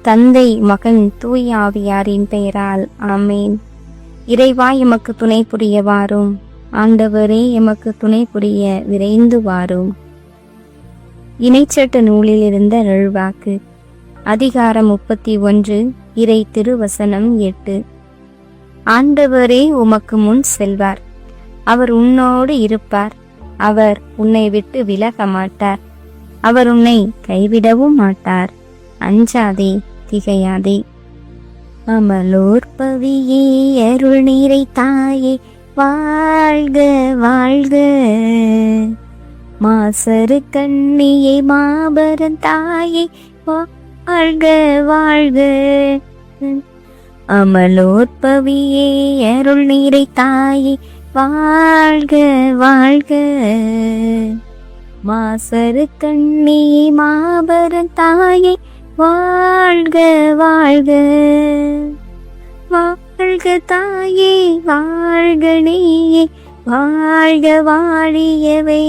தந்தை, மகன், தூய ஆவியாரின் பெயரால் ஆமேன். இறைவா, எமக்கு துணை புரிய வாரும். ஆண்டவரே, எமக்கு துணை புரிய விரைந்து வாரும். இணைச்சட்ட நூலில் இருந்த அருள்வாக்கு. அதிகாரம் 31, இறை திருவசனம் 8. ஆண்டவரே உமக்கு முன் செல்வார், அவர் உன்னோடு இருப்பார், அவர் உன்னை விட்டு விலக மாட்டார், அவர் உன்னை கைவிடவும் மாட்டார். அஞ்சாதே, திகையாதே. அமலோர் பவியே, அருள் நீரை தாயே, வாழ்க வாழ்க. மாசரு கண்ணியே, மாபரன் தாயே, வாழ்க வாழ்க. அமலோர் பவியே, அருள் நீரை தாயே, வாழ்க வாழ்க. மாசரு கண்ணியே, மாபரன் தாயே, வாழ்க வாழ்க. வாழ்க தாயே, வாழ்க நீயே, வாழ்க வாழியவே.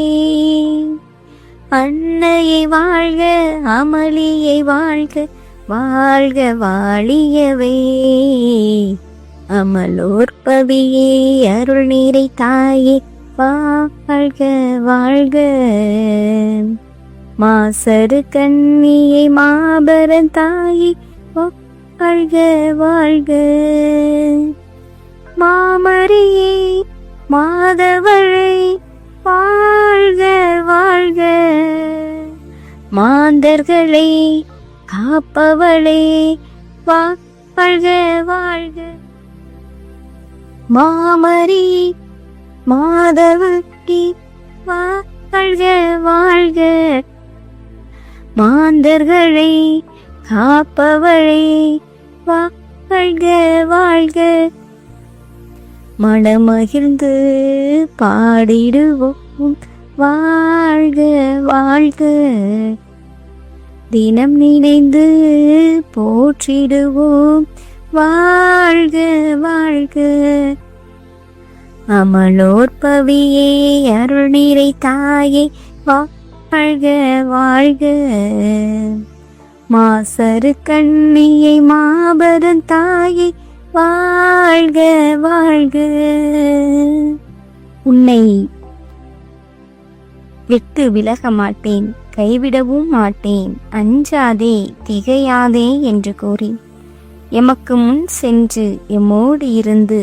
அன்னையை வாழ்க, அமளியை வாழ்க, வாழ்க வாழியவே. அமலோர் பவியே, அருள் நீரை தாயே, வாழ்க வாழ்க. மாசரு கண்ணியை, மாபரன் தாயே, வாழ்க வாழ்க. மாமரியே, மாதவளே, வாழ்க வாழ்க. மாந்தர்களை காப்பவளே, வாழ்க வாழ்க. மாமரி, மாதவளே, வாழ்க வாழ்க. மாந்தர்களை காப்பவளே, வாழ்க வாழ்க. மனமகிழ்ந்து பாடிடுவோம், வாழ்க வாழ்க. தினம் நினைந்து போற்றிடுவோம், வாழ்க வாழ்க. அமலோர் பவியே, அருள் நீரை தாயே, வாழ்க வாழ்க. மாசரு கண்ணியை, மாபரன் தாயே, வாழ்க வாழ்க. உன்னை விட்டு விலக மாட்டேன், கைவிடவும் மாட்டேன், அஞ்சாதே திகையாதே என்று கூறி எமக்கு முன் சென்று எம்மோடு இருந்து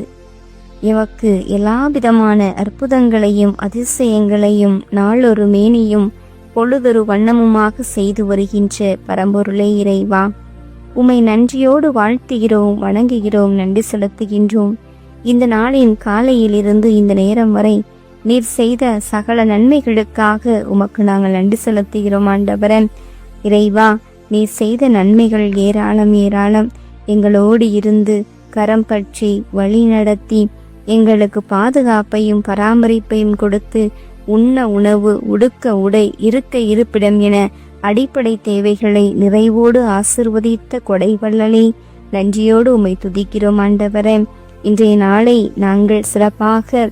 எமக்கு எல்லா விதமான அற்புதங்களையும் அதிசயங்களையும் நாளொரு மேனியும் பொழுதொரு வண்ணமுமாக செய்து வருகின்ற பரம்பொருளே இறைவா, உம்மை நன்றியோடு வாழ்த்துகிறோம், வணங்குகிறோம், நன்றி செலுத்துகின்றோம். இந்த நாளின் காலையிலிருந்து இந்த நேரம் வரை நீர் செய்த சகல நன்மைகளுக்காக உமக்கு நாங்கள் நன்றி செலுத்துகிறோம். ஆண்டவரே இறைவா, நீர் செய்த நன்மைகள் ஏராளம் ஏராளம். எங்களோடு இருந்து கரம் பற்றி வழி நடத்தி எங்களுக்கு பாதுகாப்பையும் பராமரிப்பையும் கொடுத்து உண்ண உணவு, உடுக்க உடை, இருக்க இருப்பிடம் என அடிப்படை தேவைகளை நிறைவோடு ஆசிர்வதித்த கொடைவள்ளலே, நன்றியோடு உம்மை துதிக்கிறோம். ஆண்டவரே, இன்றைய நாளை நாங்கள் சிறப்பாக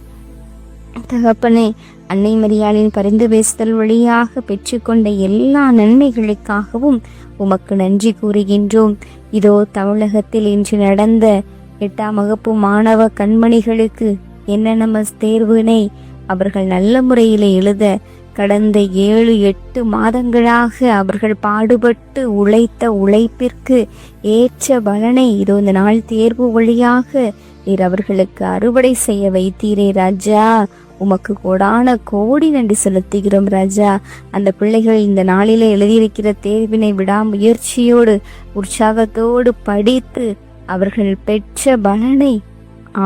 தகப்பனே அன்னை மரியாளின் பரிந்து பேசுதல் வழியாக பெற்றுக்கொண்ட எல்லா நன்மைகளுக்காகவும் உமக்கு நன்றி கூறுகின்றோம். இதோ தமிழகத்தில் இன்று நடந்த 8ஆம் வகுப்பு மாணவ கண்மணிகளுக்கு என்ன தேர்வினை அவர்கள் நல்ல முறையில் எழுத கடந்த 7-8 மாதங்களாக அவர்கள் பாடுபட்டு உழைத்த உழைப்பிற்கு ஏற்ற பலனை இதோ இந்த நாள் தேர்வு வழியாக நீர் அவர்களுக்கு அறுவடை செய்ய வைத்தீரே ராஜா. உமக்கு கோடான கோடி நன்றி செலுத்துகிறோம் ராஜா. அந்த பிள்ளைகள் இந்த நாளிலே எழுதியிருக்கிற தேர்வினை விடாமுயற்சியோடு உற்சாகத்தோடு படித்து அவர்கள் பெற்ற பலனை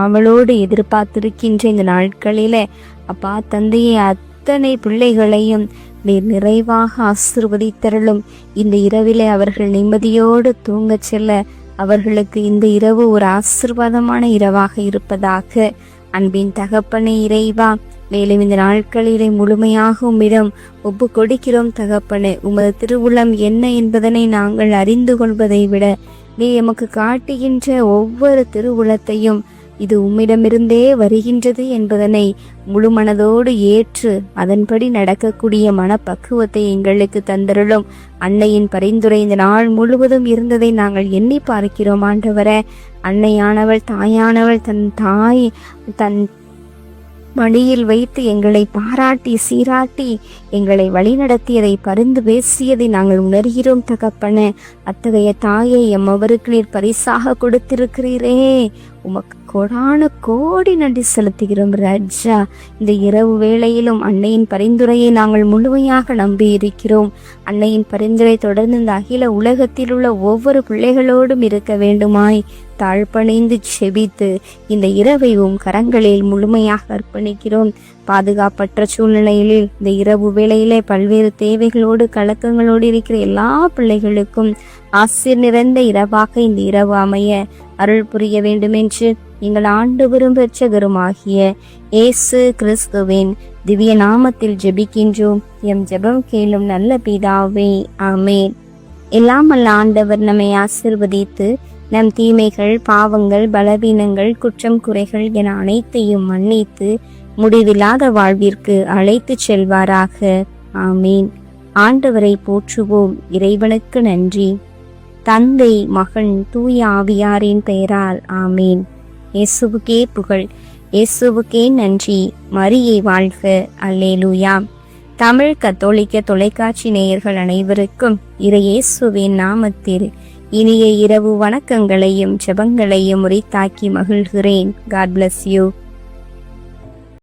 அவளோடு எதிர்பார்த்திருக்கின்ற இந்த நாட்களிலே அப்பா தந்தையை அத்தனை பிள்ளைகளையும் நீர் நிறைவாக ஆசீர்வதித்தருளும். இந்த இரவிலே அவர்கள் நிம்மதியோடு தூங்கச் செல்ல அவர்களுக்கு இந்த இரவு ஒரு ஆசீர்வாதமான இரவாக இருப்பதாக. அன்பின் தகப்பனே இறைவா, மேலும் இந்த நாட்களிலே முழுமையாக உம்மிடம் ஒப்பு கொடுக்கிறோம் தகப்பனே. உமது திருவுளம் என்ன என்பதனை நாங்கள் அறிந்து கொள்வதை விட நீ எமக்கு காட்டுகின்ற ஒவ்வொரு திருவுளத்தையும் இது உம்மிடமிருந்தே வருகின்றது என்பதனை முழு மனதோடு ஏற்று அதன்படி நடக்கக்கூடிய மனப்பக்குவத்தை எங்களுக்கு தந்தருளும். அன்னையின் பரிந்துரை இந்த நாள் முழுவதும் இருந்ததை நாங்கள் எண்ணி பார்க்கிறோம் ஆண்டவரே. அன்னையானவள் தாயானவள் தன் மடியில் வைத்து எங்களை பாராட்டி சீராட்டி எங்களை வழிநடத்தியதை பரிந்து பேசியதை நாங்கள் உணர்கிறோம் தகப்பனே. அத்தகைய தாயை எம்மவருக்கு நீர் பரிசாக கொடுத்திருக்கிறீரே, உமக்கு கோடான கோடி நன்றி செலுத்துகிறோம் ராஜா. இந்த இரவு வேளையிலும் அன்னையின் பரிந்துரையை நாங்கள் முழுமையாக நம்பி இருக்கிறோம். அன்னையின் பரிந்துரை தொடர்ந்து இந்த அகில உலகத்தில் உள்ள ஒவ்வொரு பிள்ளைகளோடும் இருக்க வேண்டுமாய் தாழ்பணிந்து செபித்து இந்த இரவையும் கரங்களில் முழுமையாக அர்ப்பணிக்கிறோம். பாதுகாப்பற்ற சூழ்நிலையில் இந்த இரவு வேளையிலே பல்வேறு தேவைகளோடு கலக்கங்களோடு இருக்கிற எல்லா பிள்ளைகளுக்கும் ஆசீர் நிறைந்த இரவாக இந்த இரவு அமைய அருள் புரிய வேண்டுமென்று எங்கள் ஆண்டவரும் இரட்சகருமாகிய இயேசு கிறிஸ்துவின் திவ்ய நாமத்தில் ஜெபிக்கின்றோம். எம் ஜெபம் கேளும் நல்ல பிதாவே, ஆமேன். எல்லாம் அல்ல ஆண்டவர் நம்மை ஆசீர்வதித்து நம் தீமைகள், பாவங்கள், பலவீனங்கள், குற்றம் குறைகள் என அனைத்தையும் மன்னித்து முடிவில்லாத வாழ்விற்கு அழைத்து செல்வாராக. ஆமீன். ஆண்டவரை போற்றுவோம். இறைவனுக்கு நன்றி. தந்தை, மகன், தூய ஆவியாரின் பெயரால் ஆமீன். இயேசுவுக்கே புகழ், இயேசுவுக்கே நன்றி. மரியே வாழ்க. அல்லேலூயா. தமிழ் கத்தோலிக்க தொலைக்காட்சி நேயர்கள் அனைவருக்கும் இறையேசுவின் நாமத்தில் இனிய இரவு வணக்கங்களையும் ஜெபங்களையும் உரித்தாக்கி மகிழ்கிறேன். God bless you.